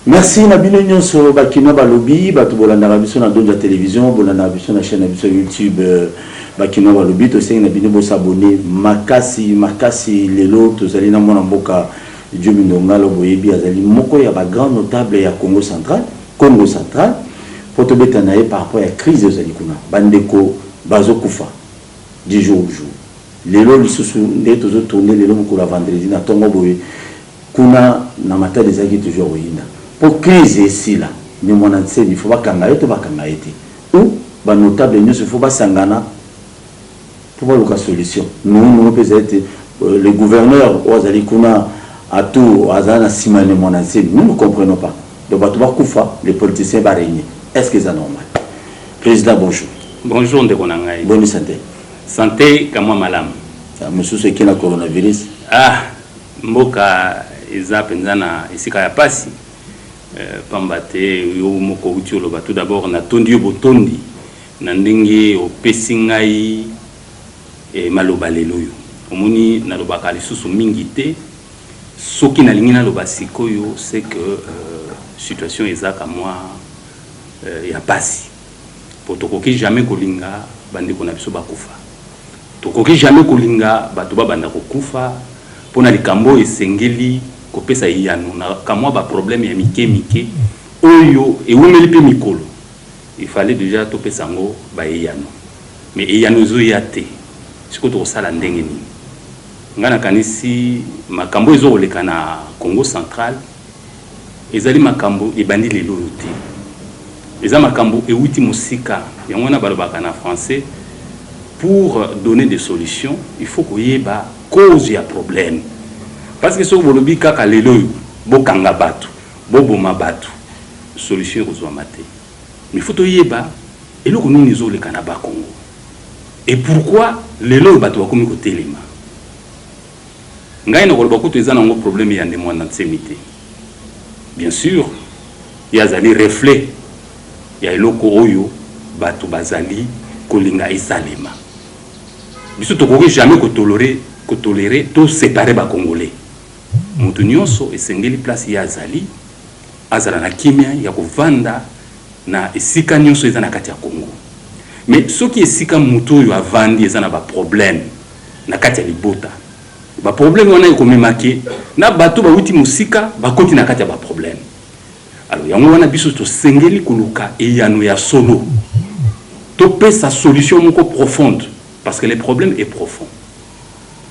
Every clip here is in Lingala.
Merci Nabino Nyonso Bakina Balobi, Batu Bolanda Rabiso na Donja Télévision, Bolanda Rabiso na chaîne Rabiso YouTube, Bakina Balobi, to sing Nabino Bo s'abonner, Makasi Lelo, to Zali na Mona Mboka, Dieu Mindongalo Boyebi Azali, Moko ya ba grand notable ya Congo Central, pour te bétanaye par rapport à la crise de Zalikuna, Bandeko, Bazo Koufa, du jour au jour. Lelo lisusu nde tozo tourner lelo mokolo vendredi na tongo boye kuna na mata des agi toujours oyina pour crise ici là mais mon ancien il faut pas kanga yoto ba kanga été ou ba notable nous il faut pas sangana pour voir la solution nous peut être le gouverneur ozali kuna à tout azana simane mon ancien nous ne comprenons pas donc ba to ba kufa les politiciens ba régner est-ce que c'est normal? Président, bonjour Ndekonangai. Bonne santé. Santé kama malam. Monsieur c'est qui la coronavirus? Mboka eza penzana esika ya pasi. Pambate yo moko utiolo ba tout d'abord na tondi yo botondi na ndenge opesi ngai maloba lelo yo. Omoni na lobaka lisusu mingi te. Soki na lingi na loba sikoyo c'est que situation eza ka moi ya pasi. Potokoki jamais kolinga bandeko na biso bakufa. Tokoki jamais kolinga bato babanda kokufa pona likambo esengeli kopesa yano na kamwa ba problème ya mike oyo ewumeli pe mikolo. Il fallait déjà topesa ngo ba yano. Mais yano zo yate. Siko to sala ndenge ni. Ngana kanisi makambo ezo oleka na Congo Central ezali makambo ebandi lelo te. Eza makambo ewuti musika yango na balobaka na français. Pour donner des solutions, il faut qu'il y ait une cause à problème. Parce que si vous voulez que vous kanga batu, boma batu, solution aux maté. Mais il faut qu'il y ait et nous nous les le Canada Congo. Et pourquoi les lois batu comme côté lema? Ngai na kolba ko tezana ngo problème ya ndemo na tsemité. Bien sûr, il y a des reflets. Il y a eloko oyo batu bazali kolinga isalema. Biso tokoki jamais tolérer to séparer ba congolais. Mutu nyonso esengeli place ya azali azala na kimia ya kovanda na esika nyonso eza na kati ya Congo. Mais soki esika mutu oyo avandi eza na ba problème na kati ya libota. Ba problème wana ekomemake na bato ba uti musika bakoti na kati ya ba problème. Alors yango wana biso to sengeli koluka eyano ya solo. Topé sa solution moko profonde parce que le problème est profond.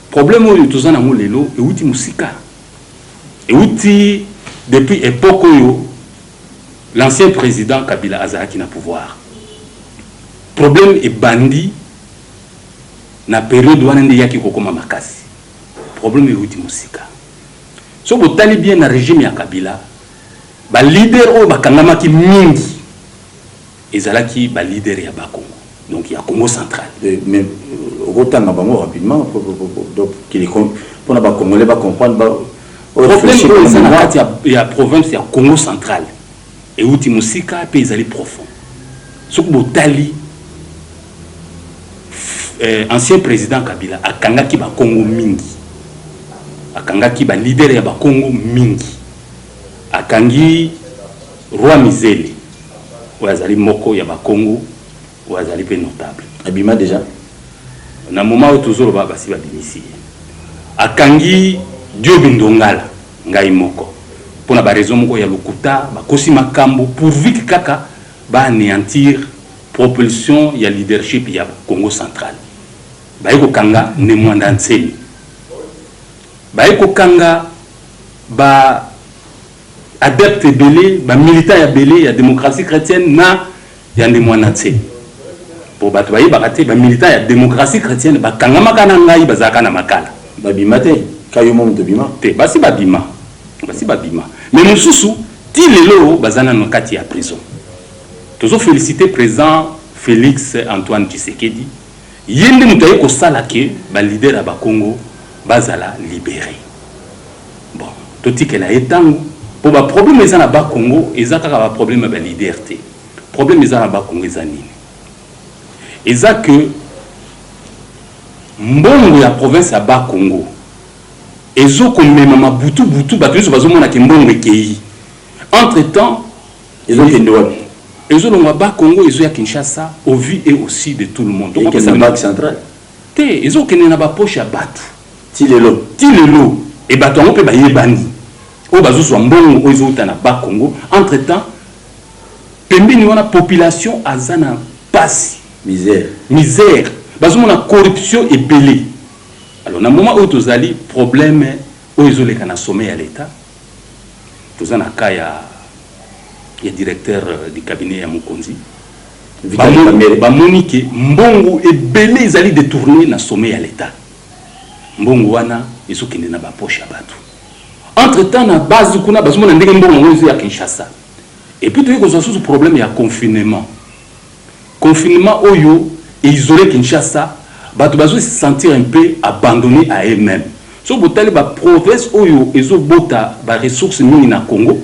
Problème où tous en amour lelo et outi musika et outi depuis époque où l'ancien président Kabila Azaki na pouvoir. Problème est bandi na période où on yaki kokoma makasi. Problème est outi musika. So botali bien na régime ya Kabila ba leader o bakangama ki mingi ezalaki ba leader ya Bakongo. Donc il y a Congo Central. Mais autant rapidement donc pour na ba Congolais ba comprendre il y a province ya Congo Central et outi musika pe ezali profond. Soko botali ancien président Kabila akangaki ba Congo mingi. Akangaki ba leader ya ba Congo mingi. Akangi Roi Mizele Ouazali moko ya Bakongo Ouazali pe notable abima déjà na moment où toujours ba basi ba binisi akangi Dieu Bindongala ngai moko pona ba raison moko ya lokuta ba kosi makambo pourvu que kaka ba anéantir propulsion ya leadership ya Congo Central ba yeko kanga ne mwanda nseni ba yeko kanga ba adepte belé, ba militant ya belé, ya démocratie chrétienne na ya ndemwana tse. Pour batu ba yibakate ba militant ya démocratie chrétienne ba kangama kana ngai bazaka na makala. Ba bimate kayo mom to bima. Te basi ba bima. Basi ba bima. Mais mususu ti lelo bazana no kati ya prison. Tozo féliciter président Félix Antoine Tshisekedi. Yende mutaye ko sala ke ba leader ya ba Congo bazala libéré. Bon, toti que la etango pour le problème est dans le Congo, et ça a un problème de liberté. Le problème est dans le Congo, et ça que mbongo ya province ya Bas Congo, et ça comme même butu batu bateau sur bazomona ke mbongo ekei. Entre-temps, ils ont bas Congo, ils ont à Kinshasa, au vu et aussi de tout le monde. Donc, ils ont une banque centrale. Ils ont une poche à battre. Tilelo. Et battre, on peut bailler bani. Au bazo soit bon, ils ont un bas Congo. Entre-temps, la population a zana passe. Misère. Bazo mon corruption est belée. Alors, dans le moment où tu as problème, où ils ont les sommet à l'État, tu as un cas, il y a directeur du cabinet à Mukonzi. Monique, Mbongo est belé, ils allaient détourner le sommet à l'État. Mbongo wana, ils ont une poche à battre. Entre-temps, na base du kuna, parce que Mbongo est à Kinshasa. Et puis, tu as ce problème, il y a confinement. Confinement, oyo, et isolé Kinshasa, ils se sentir un peu abandonnés à eux-mêmes. Si vous avez la province oyo, ils ont des ressources minimes na Congo.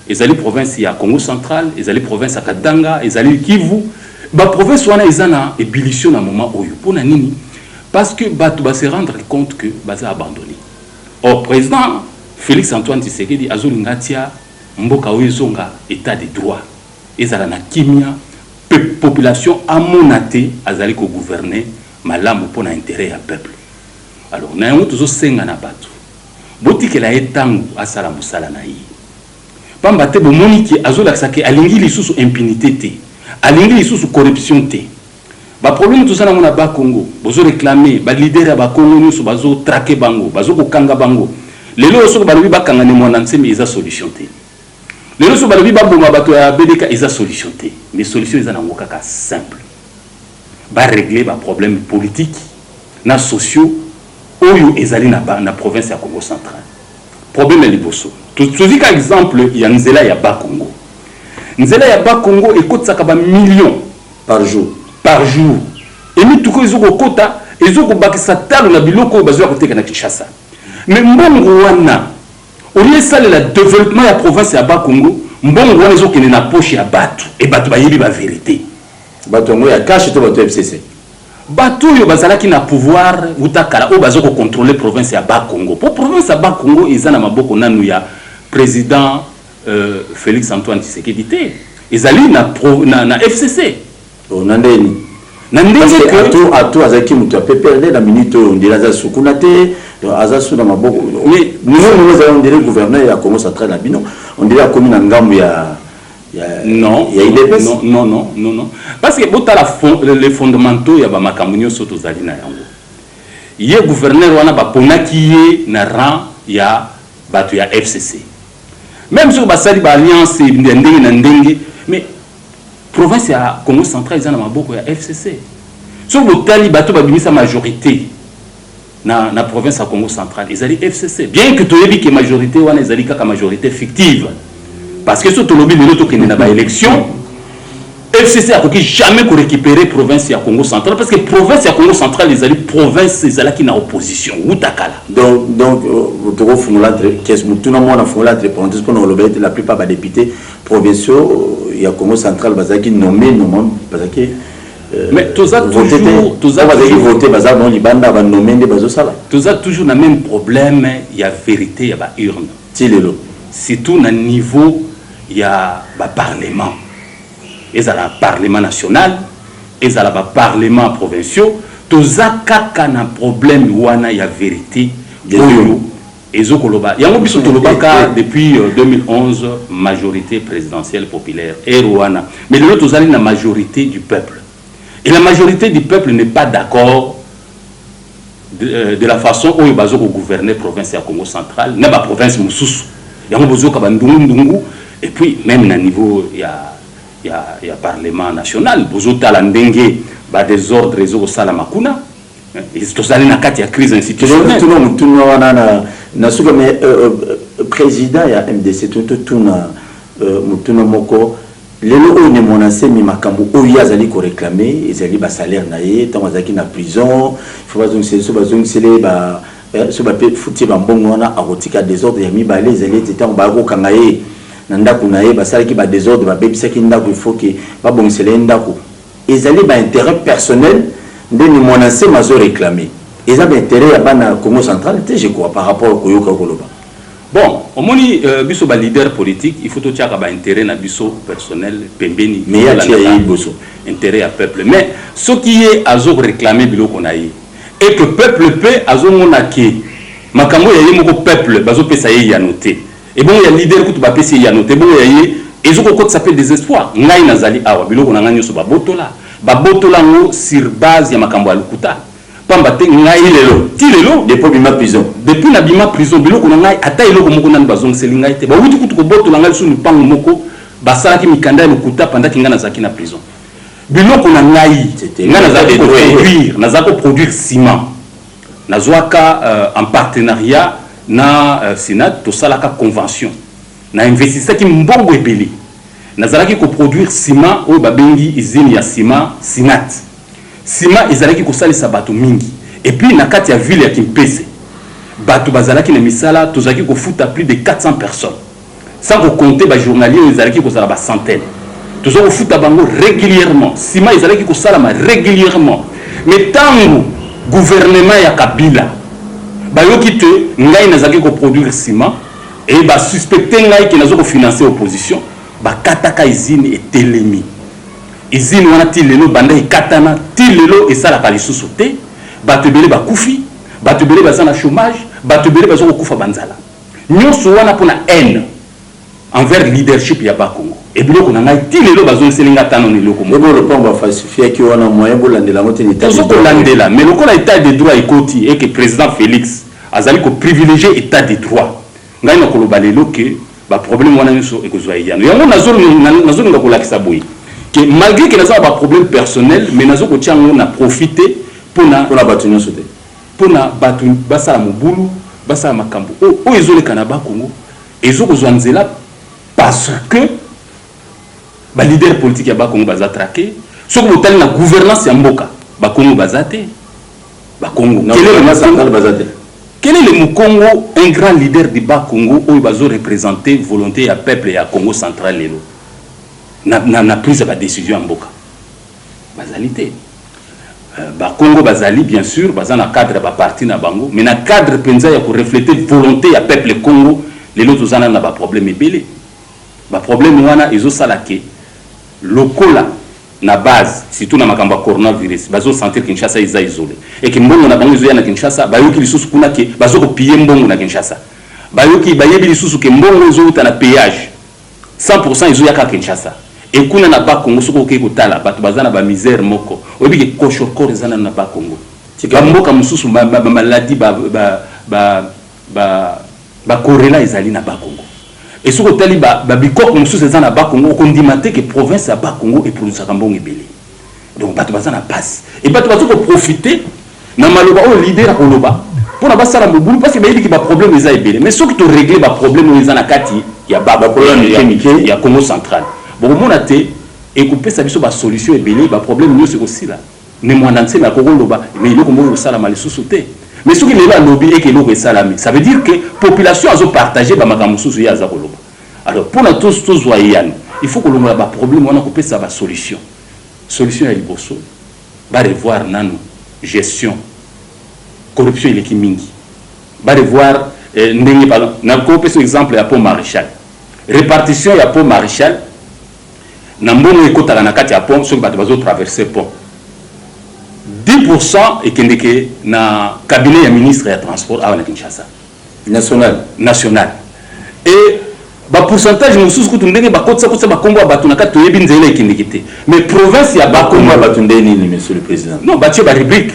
Ils allaient province à Congo central, ils allaient province à Katanga, ils allaient Kivu. La province wana ils ont ébullition à un moment oyo. Pour nini? Parce que va se rendre compte que baza abandonné. Or président Félix Antoine Tshisekedi azolingatia mboka oyo zonga état de droit. Ils allaient na kimia population amonate azali ko gouverner malamu pour intérêt à peuple. Alors na yango tozo senga na bato. Botiki la etangu asala musala na yi. Pamba te bomoni ki azolakisa ke alingi lisusu impunité te. Alingi lisusu corruption te. Ba problème tout ça na mona ba Congo. Bozo réclamer ba leader ya ba Congo nyusu bazo traquer bango, bazo ko kanga bango. Lelo so ba lobi ba kanga ne mona nsemi eza solution te. Lelo so ba lobi ba bonga bato ya BDK eza solution te. Mais solution eza na ngoka ka simple. Ba régler ba problème politique na sociaux oyo ezali na province ya Congo central. Problème liboso. Tu dis qu'à exemple, il y a Nzela ya ba Congo. Nzela ya ba Congo ekotsaka ba millions par jour. Et nous tout ko ezoko kota, ezoko bakisa talo na biloko bazwa koteka na Kinshasa. Mais mbongo wana au lieu ça le développement ya province ya ba Congo, mbongo wana ezoko na poche ya batu et batu ba yebi ba vérité. Batu ngo ya cash to batu FCC. Batu yo bazalaki na pouvoir utakala o bazoko contrôler province ya ba Congo. Pour province ya ba Congo ezana maboko nanu ya président Félix Antoine Tshisekedi te. Ezali na FCC. Nandeni. Nandeni que ato azaki mutu ape perdre la minute on dirait za sukuna te azasu na maboko. Mais nous on dirait gouverneur ya Congo central na bino. On dirait comme na ngambu ya non, non. Parce que les fondamentaux, il y a des makambo soto zali na yango. Yé gouverneur wana ba ponaki yé na rang ya batu ya FCC. Même si ba sali ba alliance ndenge na ndenge, mais province ya Congo central ils en a maboko ya FCC. So botali batu ba bimisa majorité na province ya Congo central, ils allaient FCC. Bien que toyebi que majorité wana ezali kaka majorité fictive. Parce que sur le lobby de l'autre qui n'a pas élection, FCC a jamais récupérer la province du Congo central. Parce que la province du Congo central, les alliés province, c'est là qui n'a opposition. Donc, vous la plupart des députés provinciaux, il y a Congo central, qui nommé, mais tout ça toujours le même problème, il y a vérité, il y a urne. Surtout dans le niveau, il y a le parlement. Il y a le parlement national, il y a le parlement provincial. Tout ça, quand il y a un problème, il y a vérité. Il y a depuis 2011, majorité présidentielle populaire. Mais l'autre, il y a la majorité du peuple. Et la majorité du peuple n'est pas d'accord de la façon dont il va gouverner la province de Congo central, n'est pas la province Moussous. Et puis, même à niveau, il y a Parlement national. Vous avez des ordres au Salamakuna. Et c'est ça, il y a une crise institutionnelle. Le président de MDC, les gens qui ont été makambo oyo azali ko réclamer ezali ba salaire na ye tant azaki na prison il faut bazongisele ba so ba pe futi ba mbongo wana akotika désordre ya mibale ezali tant ba ko kanga ye na ndako na ye basalaki ba désordre ba bebisaki ndako il faut que ba bongisele ndako ezali ba intérêt personnel ndeni monacé mazo réclamer ezali ba intérêt ya bana Congo central je crois par rapport au koyoka koloba Bon, au moins, biso ba leader politique, il faut tout tchaka ba intérêt na biso personnel, pembeni. Mais il y a intérêt à peuple. Mais ce qui est à réclamer bilo qu'on a eu, et que peuple peut à monaki, makambo ya yemo peuple, bazo pesa ya noté. Et bon, il y a leader qui va pesa ya noté. Bon, il y a et ce qu'on s'appelle désespoir. Ngai nazali awa bilo qu'on a gagné sur babotola. Babotola ngo sur base ya makambo ya lukuta. Pambate ngai lelo ti lelo depuis bima prison depuis na bima prison biloko na ngai ata eloko moko nani bazong selinga ite ba wuti kutu ko boto la ngai sunu pango moko basala ki mikanda lukuta pendant ki ngana zaki na prison biloko na ngai ngana za produire na za ko produire ciment na zwaka en partenariat na Sénat to salaka convention na investisseur ki mbongo ebeli na zalaki ko produire ciment o babengi usine ya ciment Sinat Sima ezalaki kosalisa bato mingi et puis na kati ya ville ya Kimpese bato bazalaki na misala tozalaki kofuta plus de 400 personnes sans compter ba journaliers ezalaki kosala ba centaines tozoko kofuta bango régulièrement Sima ezalaki kosalama régulièrement mais tango gouvernement ya Kabila bayoki te ngai nazalaki ko produire ciment et ba suspecter ngai ki nazoko financer opposition ba kataka usine et telemi izini wana tilelo banda ikatana tilelo esala kalisusu te batebele bakufi batebele bazana chômage batebele bazo kufa banzala nyonso wana pona haine envers leadership ya Bakongo et biloko na ngai tilelo bazo selinga tano ni loko mo le pont va falsifier ki wana moyen bolandela mote ni tazo ko landela mais lokola état de droit ekoti et que président Félix azali ko privilégier état de droit ngai na koloba lelo ke ba problème wana nyonso ekozwa yano yango nazo nga kolakisa boyi que malgré que nous avons des problèmes personnels, mais nous avons profité pour la bâtonner sauter. Pour la bâtonner, basa mobulu, basa makambo. Oh, ils ont les Canada Congo. Ils ont besoin de là parce que les leaders politiques à Bakongo baza traqué. Ce que vous avez la gouvernance à Mboka, Bakongo bazate. Bakongo. Quel est le Mukongo, un grand leader du Bakongo où il va représenter volonté à peuple et à Congo central lelo. Na prise de décision en Mboka. Bazalité. Congo Bazali, bien sûr, dans le cadre de la partie na Bango, mais dans le cadre penza ya pour refléter volonté à peuple Congo, les autres ont un problème ébélé. Le problème wana ils ont salake lokola na base, surtout na makamba coronavirus, bazo sentir Kinshasa ils isolé. Et que mbongo na bango na Kinshasa, bayoki lisusu kuna ke bazo ko piller mbongo na Kinshasa. Bayoki bayebi lisusu ke mbongo zo uta na péage. 100% ils ont yaka Kinshasa. Et kuna na Bakongo soko ke kotala bato bazana ba misère moko obi ke koshoko rezana na Bakongo tika mboka mususu maladie ba korela ezali na Bakongo et soko tali ba bikoko mususu ezana na Bakongo kondimate ke province ya Bakongo et produisa kambongo ebele donc bato bazana passe et bato bato ko profiter na maloba o leader koloba pour na basala mobulu parce que ba yiki ba problème eza ebele mais soko to régler ba problème ezana kati ya ba problème ya Congo central. Bon, mon athée, et couper sa biso ba solution et belé, ba problème mieux c'est aussi là. Mais moi n'en sais mais mais il est comme au salam sous sauter. Mais ce qui est là lobby et que l'eau salamé, ça veut dire que population a partagé ba makamusu ya za koloba. Alors pour la tous voyants, il faut que l'on a ba problème on a couper ça ba solution. Solution est liboso. Ba revoir nano gestion. Corruption il est qui mingi. Ba revoir ndenge par na couper ce exemple ya pont Maréchal. Répartition ya pont Maréchal. Nambono ekota na kati ya pont so bato bazo traverser pont 10% ekendeke na cabinet ya ministre ya transport à Kinshasa national et ba pourcentage mususu kutu ndenge bakotsa kotsa bakombo bato na kati yebi nzela ekendeke te mais province ya Bakongo bato ndeni ni monsieur le président non batie ba rubrique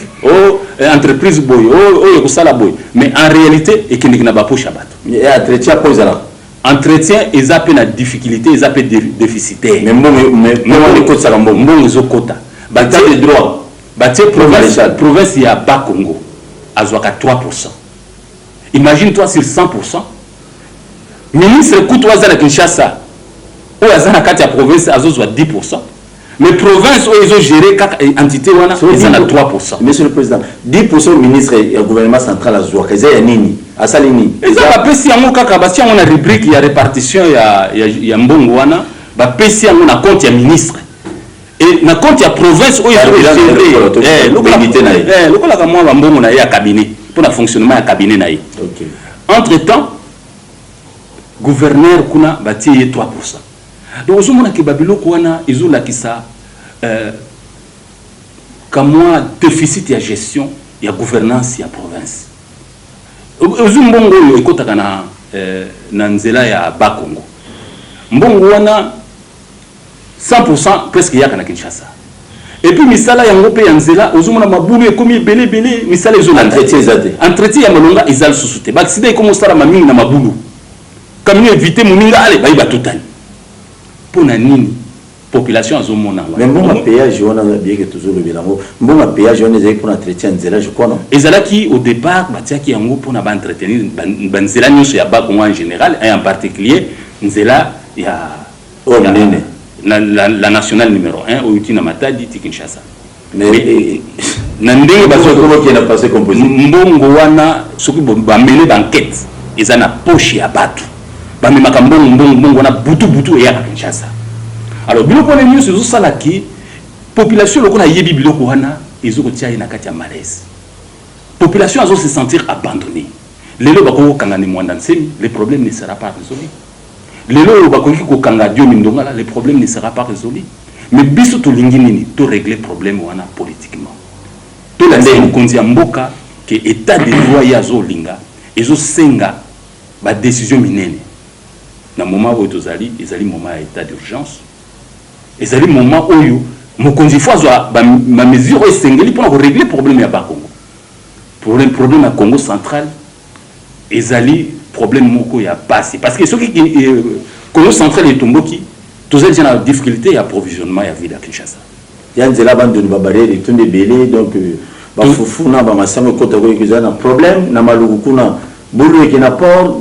entreprise boy yekosala boy mais en réalité ekendeke na ba poche bato et entretien pose là entretien ils appellent la difficulté ils appellent déficitaire mais on écoute ça bon ils ont quota bâtir les droits bâtir province il y a Bakongo à 3%. Imagine toi sur 100%. Ministre coûte à Kinshasa ou à la province à 10%. Mais province où ils ont géré quatre entités ils en a 3%. Monsieur le président, 10% ministre et gouvernement central à Zouaka, ils ont nini à Salini. Ils ont appelé si on a rubrique il y a répartition il y a mbongwana, ba pesi on a compte il y a ministre. Et na compte il y a province où ils ont géré le la ka moi mbongo na ya cabinet pour le fonctionnement ya cabinet na. OK. Entre-temps gouverneur kuna batie 3%. Donc ozomona ke babiloko wana ezolakisa kamwa déficit ya gestion ya gouvernance ya province. Ozumbongo oyo ekotaka na nzela ya Bakongo. Mbongo wana 100% presque yaka na Kinshasa. Et puis misala yango pe ya nzela ozomona mabulu ekomi belé misala ezola entretien ya malonga ezal susute. Ba accident ekomo sala mamingi na mabulu. Kamino éviter moninga ale bayi batotani. Pona nini population azomona mais bon péage on a bien que toujours le bilango bon péage on est pour entretien nzela je crois non ezalaki au départ batiaki yango pona ba entretenir banzela nyonso ya Bakongo en général et en particulier nzela ya la nationale numéro 1 au Utina Matadi Kinshasa mais nandenge bazoko qui n'a passé composé mbongo wana soki ba mener d'enquête ezana poche ya batu ba memaka mbongo wana butu ya Kinshasa. Alors biloko na nyonso ezosala ki population lokola yebi biloko wana ezokotia na kati ya malaise. Population azo se sentir abandonnée. Lelo bako kangani mwanda nsemi, le problème ne sera pas résolu. Lelo bako ko kanga dio mindongala, le problème ne sera pas résolu. Mais biso to lingi nini to régler problème wana politiquement. To la ndenge konzi ya mboka que état de droit ya zo linga ezo senga ba décision minene. Na moment où tozali ezali moment ya état d'urgence. Ezali moment oyo mokonzi fazwa ma mesure esengeli pour régler problème ya Bakongo. Problème à Congo central ezali problème moko ya passé parce que ceux qui Congo central et Tomboki tous les gens ont difficulté à approvisionnement ya ville à Kinshasa. Yanzela bande de babaré et tout des belé donc ba fufuna ba masango kota ko ekizana problème na maluku na bulu qui na port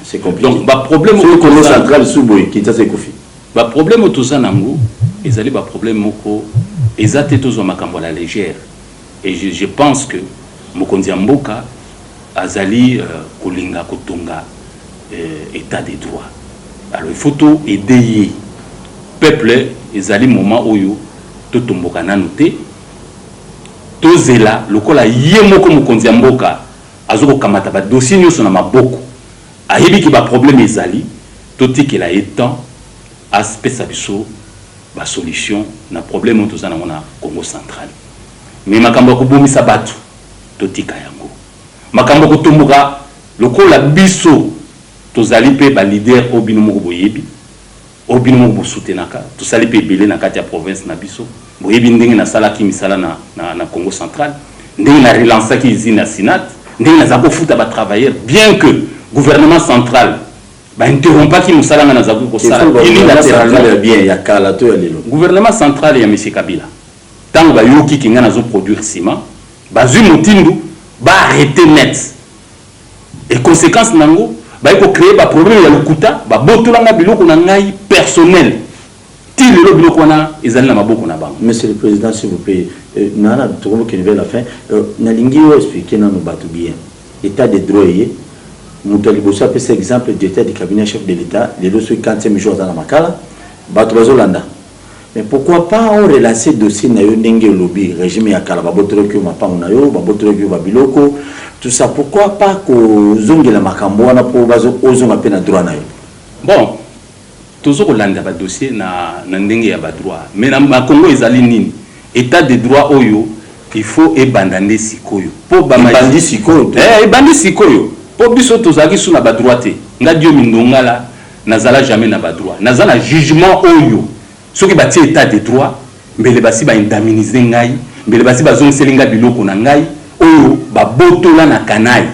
c'est compliqué. Donc ba problème au Congo central suboy qui t'a kofi. Ba problème au Tozanango ezali ba problème moko ezate tozo makambo la légère et je pense que mokonzi mboka azali kolinga kotonga état de droit. Alors il faut tout aider peuple ezali moment oyo to tomboka nanu te to zela lokola ye moko mokonzi mboka azoko kamata ba dossier nyoso na maboko ayebi ki ba problème ezali to tikela étant aspect sabiso ba solution na problème on tozana na Congo central. Mais makambo ko bomisa batu to tika yango makambo ko tomboka lokola biso tozali pe ba leader obino moko boyebi obino moko soutenaka to sali pe belé na kati ya province na biso boyebi ndenge na sala ki misala na Congo central ndenge na relancer ki usine na Sinat ndenge na zako futa ba travailleurs bien que gouvernement central ba interrompa ki musala na zako ko sala unilatéralement bien ya kala to ya lelo gouvernement central ya monsieur Kabila tant ba yoki ki ngana zo produire ciment bazu motindu ba arrêter net et conséquence nango ba ko créer ba problème ya lokuta ba botolanga biloko na ngai personnel ti lelo biloko na ezali na maboko na bango. Monsieur le président s'il vous plaît nana to ko ki la fin na lingi o expliquer na no batu bien état de droit yé mutali bosa pe exemple d'état du cabinet chef de l'état les deux sur 45 jours dans la makala batu bazolanda. Mais pourquoi pas on relancer dossier na yo ndenge lobby régime ya kala ba botolo ki ma pango na yo ba botolo ki ba biloko tout ça pourquoi pas ko zongela makambo wana po bazo ozonga pe na droit na yo. Bon tozo ko landa ba dossier na ndenge ya ba droit mais na Congo ezali nini état de droit oyo il faut ebandande sikoyo po ba bandi sikoyo ebandi sikoyo po biso tozaki suna ba droit te nga dio mindongala nazala jamais na ba droit nazala jugement oyo soki bati état de droit mbele basi ba indemniser ngai mbele basi bazongiselinga biloko na ngai oyo ba botola na kanai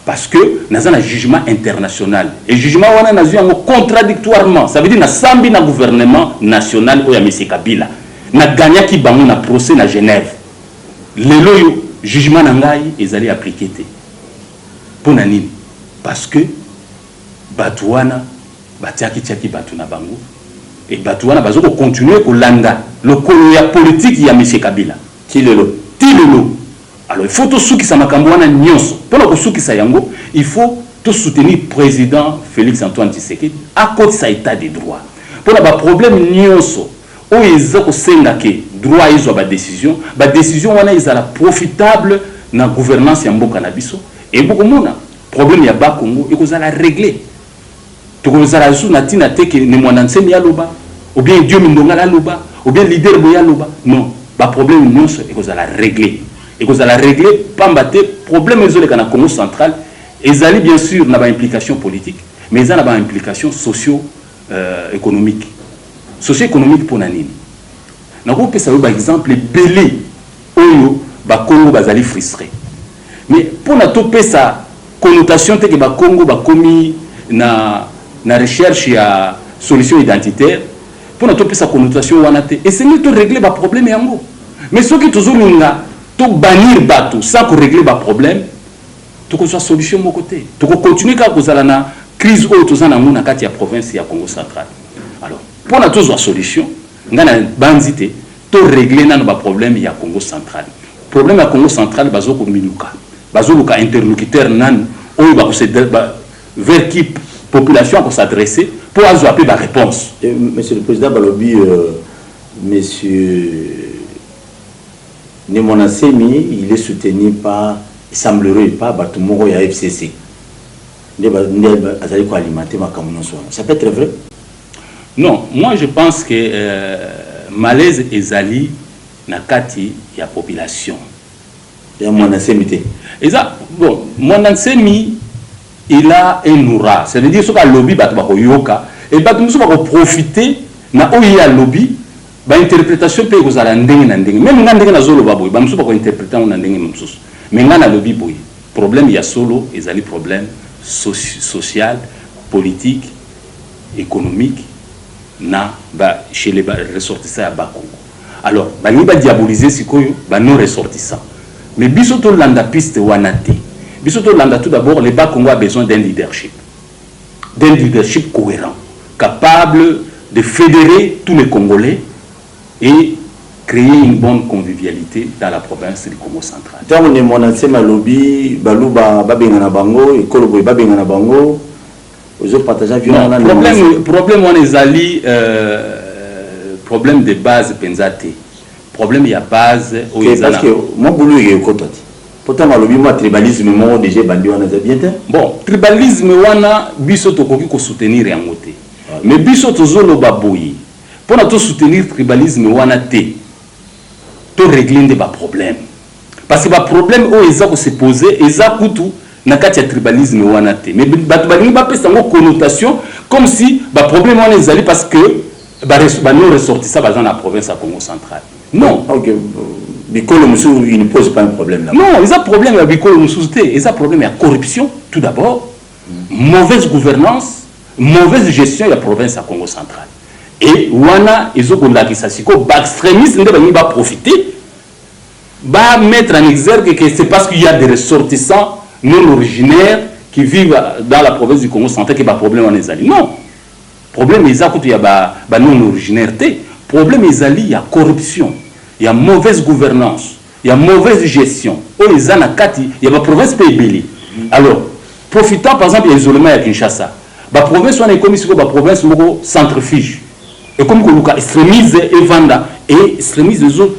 parce que naza na jugement international et jugement wana nazu yango contradictoirement ça veut dire na sambi na gouvernement national oya monsieur Kabila na gagnaki bango na procès na Genève lelo yo jugement na ngai ezali appliqué te pona nini parce que batu wana batiaki batu na bango et batu wana bazoko continuer ko landa lokolo ya politique ya monsieur Kabila tilelo alors il faut tout soukisa makambo wana nyonso pona ko soukisa yango il faut tout soutenir président Félix Antoine Tshisekedi à côté sa état de droit pona ba problème nyonso o ezako senga ke droit izo ba décision wana ezala profitable na gouvernance ya mboka na biso et beaucoup mona problème ya Bakongo ekozala régler tokozala sous natina te que ne mwana nsemi aloba ou bien Dieu mindonga aloba ou bien leader boya aloba non ba problème nyonso ekozala régler pamba te problème ezoleka na Congo central ezali bien sûr na ba implication politique mais ils ont une implication socio-économique. Socio-économique pour Nanine. Nous avons par exemple belé au Congo bazali frustré. Mais pour nous sa connotation que le Congo va commis na recherche à solution identitaire, pour nous sa connotation wanate et c'est nous to régler le problème yango. Mais ce qui toujours to bannir bateau sans régler le problème, to ko soit solution mon côté. To continuer ka kozala na crise autour na kati ya province ya Congo central. Alors, pour na toujours solution, ngana banzité to régler na ba problème ya Congo central. Problème ya Congo central bazoko minuka. Bazoluka interlocuteur nan oyo ba ko vers qui population pour s'adresser pour avoir la réponse. Monsieur le Président Balobi, Monsieur Nemona Semi, il est soutenu par, il semblerait pas, Batumoro et FCC. Ça peut être vrai? Non, moi je pense que malaise ezali na kati ya population. Et Mona Semi. Bon, Mona Semi, il a un aura. Ça veut dire que le lobby va yoka et va profiter na oya lobby ba interprétation pe kozala ndenge na ndenge. Même nga ndenge na zolo baboy, ba musu ba ko interpréter na ndenge mususu. Mais nga na lobby boy. Problème ya solo ezali problème social, politique, économique na ba chez les ressortissants à Bakongo. Alors, ba ni ba diaboliser sikoyo ba non ressortissants. Mais biso to landa piste wanate. Biso to landa tout d'abord les Bakongo a besoin d'un leadership cohérent, capable de fédérer tous les Congolais et créer une bonne convivialité dans la province du Congo central. Tant on est mon ancien lobby, baluba babengana bango, ekolobo babengana bango, aux autres partageants violents. Problème on est ali problème de base penzate. Problème il y a base au parce que mon boulot est au côté. Pourtant malobi moi tribalisme mon déjà bandi wana za bien. Bon, tribalisme wana biso tokoki ko soutenir yango te. Mais biso tozolo baboyi. Pour na to soutenir tribalisme wana te. To régler des problèmes. Parce que ba problème o eza ko se poser eza kutu na kati ya tribalisme wana te. Mais batu ba lingi ba pesa ngo connotation comme si ba problème wana ezali parce que ba non ressortissant dans la province à Congo central. Non. OK. Bikolo Moussou, il ne pose pas un problème là. Non, ils ont problème avec Bikolo Moussou, ils ont problème avec la corruption, tout d'abord, mauvaise gouvernance, mauvaise gestion de la province à Congo central. Et wana ils ont la kisasiko, extrémistes ne va profiter, va mettre en exergue que c'est parce qu'il y a des ressortissants non originaires qui vivent dans la province du Congo central qu'il y a problème en Ezali. Non. Problème il y a non originalité. Problème il y a corruption. Il y a mauvaise gouvernance, il y a mauvaise gestion. Il y a la province pays. Alors, profitant par exemple de l'isolement à Kinshasa, la province est comme si la province centrifuge. Et comme on extrémise et vanda, et extrémise les autres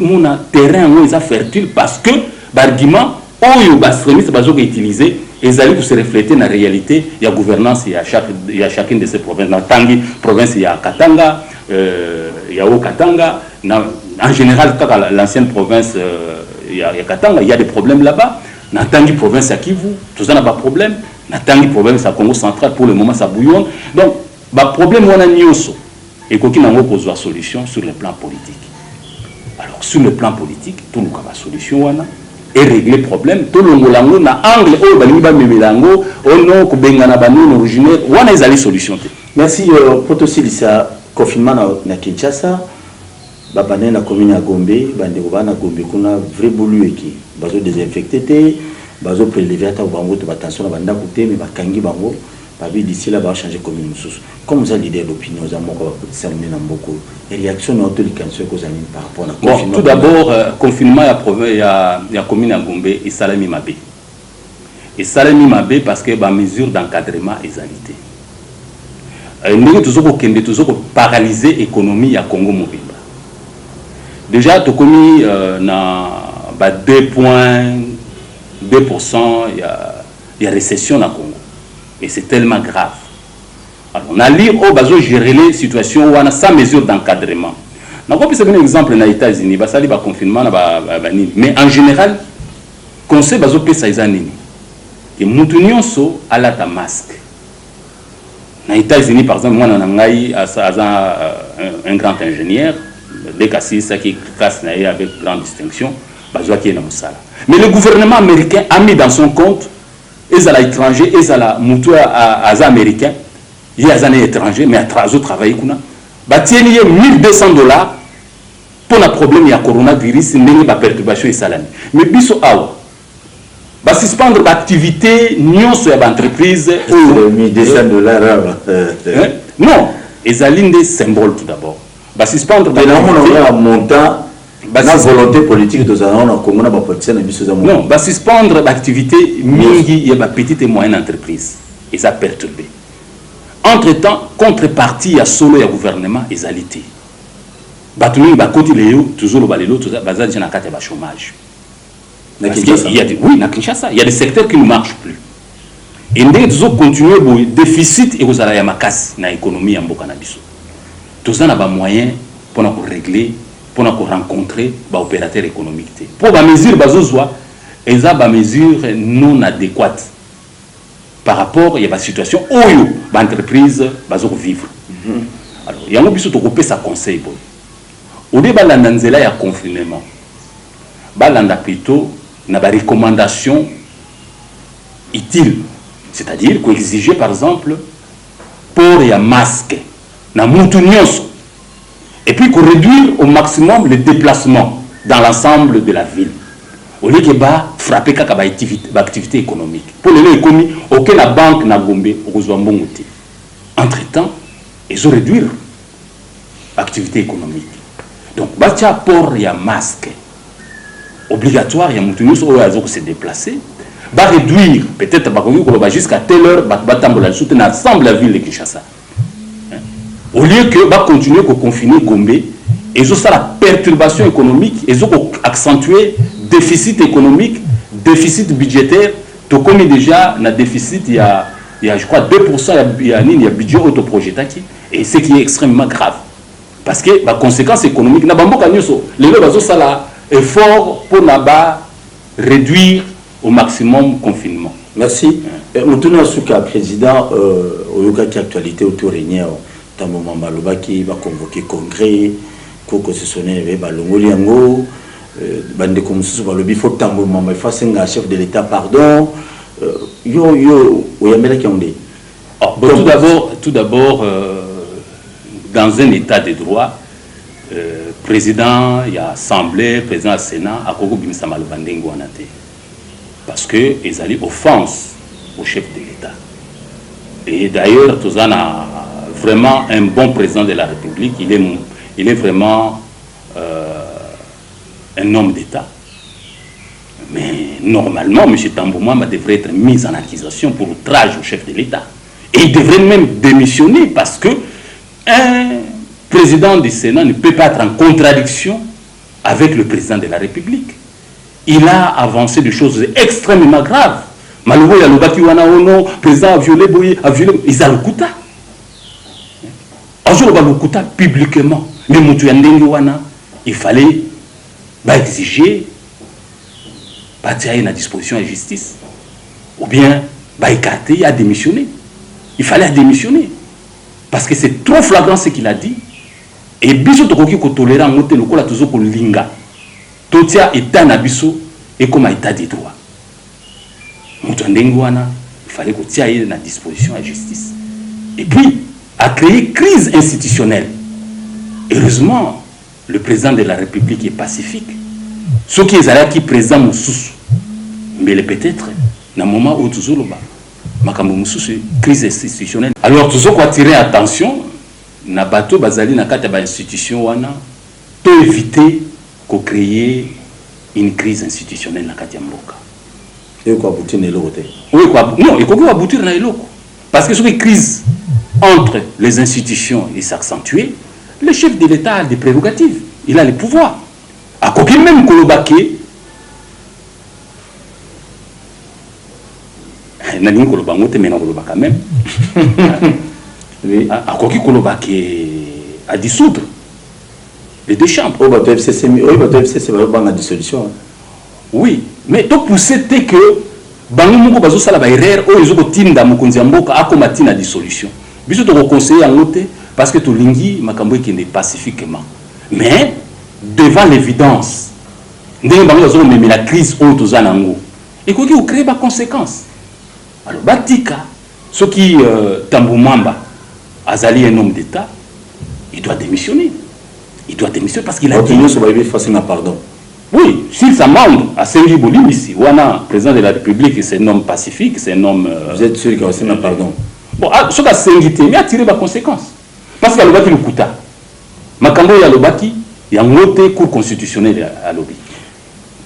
terrain où ils sont fertiles parce que l'argument, où extrémistes sont utilisés, ils allaient pour se refléter dans la réalité, il y a gouvernance, il y a chacune de ces provinces. Dans Tangi, province, il y a Katanga, il y a Okatanga. En général, l'ancienne province, il y a Katanga, il y a des problèmes là-bas. Dans Tangi province à Kivu, tout ça n'a pas de problème. Dans Tangi province à Congo central, pour le moment, ça bouillonne. Donc, le problème, on a nyoso. Et qu'on a posé la solution sur le plan politique. Alors, sur le plan politique, tout le monde a la solution. Et régler le problème. Tout le monde a angle, oh, baliba memelango, oh non, kubengana banou originaire, on a les solutions. Merci, Potossilissa, confinement na Kinshasa. Babane na commune à Gombe, bandeko bana Gombe kuna vrai boulot qui bazo désinfecter, bazo prélever ata bango to attention na banda côté mais bakangi bango, babi d'ici là va changer commune mususu. Comme ça l'idée d'opinion za moko ça mena na mboko. Réaction na autorité kanso ko zani par rapport à confinement. Tout d'abord confinement ya province ya commune à Gombe et salami mabé. Et salami mabé parce que ba mesure d'encadrement ezalité. Nous toujours paralyser l'économie à Congo mobile. Déjà, tu as commis 2,2%, il y a récession dans Congo. Et c'est tellement grave. Alors, on a dit, oh, bazo gérer les situations où on a sans mesure d'encadrement. On a un exemple aux États-Unis, bah, ça dit, bah, confinement, mais en général, conseil bazo pe ça izanini. Et moutounion so à la ta masque. Aux États-Unis, par exemple, moi, on a un grand ingénieur, dès qu'à ça qui casse avec grande distinction, bazo qui est dans le sala. Mais le gouvernement américain a mis dans son compte, ils à l'étranger, ils à la moutou à américain, il y a des années étrangers, mais à travailler, bah tiens, il y a $1,200 pour le problème, il y a coronavirus, il y a perturbation et salami. Mais biso awa, bah suspendre l'activité, non sur l'entreprise. $1,200. Non, ils ont des symboles tout d'abord. Bah suspendre l'activité. Montant. La volonté politique de non, bah suspendre l'activité, il y a des petites et moyennes entreprises. Ils ont perturbé. Entre-temps, contrepartie, il y a solo le gouvernement, ils ont été. Toujours le chômage. Oui, dans Kinshasa, il y a des secteurs qui ne marchent plus. Et nous continuons le déficit et vous allez à l'économie en Bokanabiso. Tout ça, on a des moyens pour régler, pour rencontrer les opérateurs économiques. Pour les mesures, il y a des mesures non adéquates par rapport à la situation où l'entreprise va vivre. Alors, il y a un peu de conseil. Au début, il y a un confinement. Il y a plutôt des recommandations utiles. C'est-à-dire qu'on exigeait, par exemple, pour les masques, et puis qu'on réduire au maximum les déplacements dans l'ensemble de la ville. Au lieu de frapper l'activité économique. Pour l'économie, aucune banque n'a gombé au Zouambongoté. Entre-temps, ils ont réduit l'activité économique. Donc, batia pour les masques obligatoire, il y a maintenu sur eux se déplacer, va réduire peut-être jusqu'à telle heure, va soutenir ensemble la ville de Kinshasa. Au lieu que va continuer à confiner Gombe, ils ont ça la perturbation économique, ils ont accentué déficit économique, déficit budgétaire, tout comme déjà le déficit il y a je crois 2%, il y a budget autoprojeté et ce qui est extrêmement grave. Parce que la conséquence économique, les gens ça là effort pour réduire au maximum le confinement. Merci. Moutouna Souka, président, au yoga qui actualité autour de l'Union, dans le moment Maloba qui va convoquer congrès, Koko Sessonné, Balongoliango, Bande Komoussou, Balobi, faut tambour, mais face à un chef de l'État, pardon. Yo, Oyamela qui ont dit. Tout d'abord, dans un état de droit, président, il y a assemblée, président du Sénat, à Koko Bimisa Malobandengo en athée. Parce qu'ils allaient offense au chef de l'État. Et d'ailleurs, Tozan a vraiment un bon président de la République. Il est vraiment un homme d'État. Mais normalement, M. Tamboumama devrait être mis en accusation pour outrage au chef de l'État. Et il devrait même démissionner parce que un président du Sénat ne peut pas être en contradiction avec le président de la République. Il a avancé des choses extrêmement graves. Maloubo Yalobaki Wana Ono, président a violé, ils ont le coup. Aujourd'hui, publiquement. Mais il fallait exiger à disposition de la justice. Ou bien écarter, à démissionner. Il fallait démissionner. Parce que c'est trop flagrant ce qu'il a dit. Et biso tokoki ko tolérant moté lokola toujours ko linga. Totia état na biso et comme état de droit. Mutu ndengwana, il fallait qu'on tienne à disposition de la justice. Et puis a créé crise institutionnelle. Heureusement, le président de la République est pacifique. Ce qui est là qui présent Moussous. Mais peut-être dans le moment où toujours le bas. Makambo Moussous crise institutionnelle. Alors toujours quoi tirer attention. Na bateau bazali na kata ba institution wana to éviter ko créer une crise institutionnelle na kati ya mboka. Et quoi aboutir na eloko te. Oui quoi non, il faut aboutir na eloko. Parce que sur une crise entre les institutions et s'accentuer, le chef de l'État a des prérogatives, il a les pouvoirs. À côté même kolobake nani kolobango te mena koloba quand même. Oui. À quoi à dissoudre les deux chambres. Oh, bah, FCC, c'est vraiment une dissolution. Oui, mais tout poussé c'est que bango moko bazo sala ba erreur o ezoko tinda mokonzi ya mboka akomati na dissolution. Biso to conseiller en note parce que to lingi makambo ekende pacifiquement. Mais devant l'évidence, ndenge bango bazo meme la crise o to zanango. Et ko ki créer ba conséquences. Alors batika ce qui Tambumamba Azali un homme d'État, il doit démissionner. Il doit démissionner parce qu'il a dit pardon. Oui, s'il s'amende à Sengi Bolim ici, Wana, président de la République, c'est un homme pacifique, c'est un homme. Vous êtes sûr qu'il y a un pardon? Bon, ce qu'a Sengi, mais a tiré ma conséquence. Parce qu'il y a le baki le Kouta. Makambo, il y a le baki, il y a un autre cours constitutionnel à l'objet.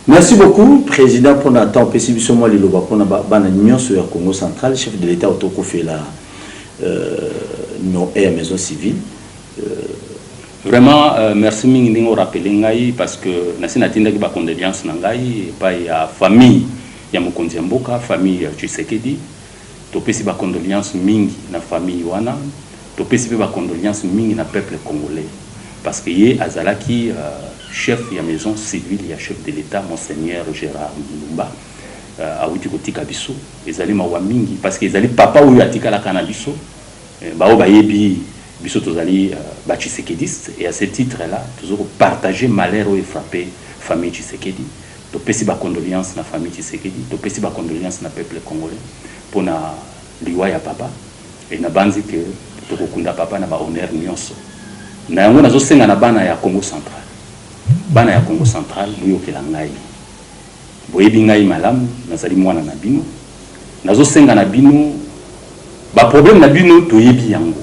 Merci beaucoup, Président, pour notre temps. Pour moi, le Loba, pour notre union sur le Congo central, chef de l'État, autour fait la non et maison civile. Vraiment, merci mingi rappeler ngai parce que nasi natinda ki ba condoléances na ngai pa ya famille ya mokonzi mboka, famille ya Tshisekedi. To pesi ba condoléances mingi na famille wana, to pesi ba condoléances mingi na peuple congolais parce que yé azalaki chef ya maison civile ya chef de l'État monseigneur Gérard Mulumba awuti kotika biso ezali mawa mingi parce que ezali papa oyo atikala kana biso ba o ba yebi biso tozali Tshisekediste et à ce titre là toujours partager malheur et frapper famille Tshisekedi to pesi ba condoléances na famille Tshisekedi to pesi ba condoléances na peuple congolais pour na liwa ya papa et na banzi que to kokunda papa na ba honneur nyonso na yango nazo senga na bana ya Congo central buyo kela ngai boyebi ngai malamu nazali mwana na bino nazo senga na bino ba problème na bino to yebi yango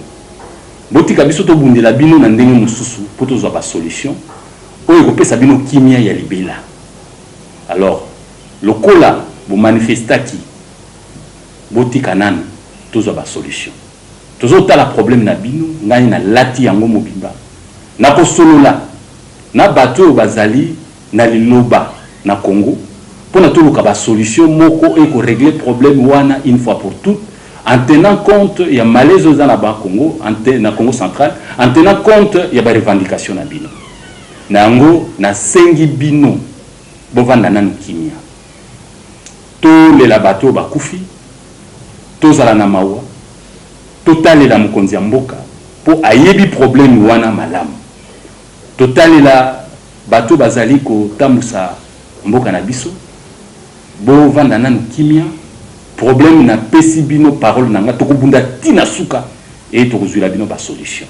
botika biso to bundela bino na ndenge mususu po tozwa ba solution oyo kopesa bino kimia ya libela. Alors lokola bo manifestaki botika nanu tozwa ba solution tozo tala problème na bino ngai na lati yango mobimba na kosolola na bato bazali na liloba na Congo pour na toluka ba solution moko e ko régler problème wana une fois pour toutes en tenant compte il y a malaise dans la Congo na Congo central en tenant compte il y a ba revendication na bino na ngo na sengi bino bovanda nanu kimia to le la bato ba kufi to zala na mawa totale la mokonzi mboka po ayebi problème wana malamu totale la bato bazali ko tamusa mboka na biso bo vanda nanu kimia problème na pesi bino parole nanga to kubunda tina suka et to kozula bino ba solution.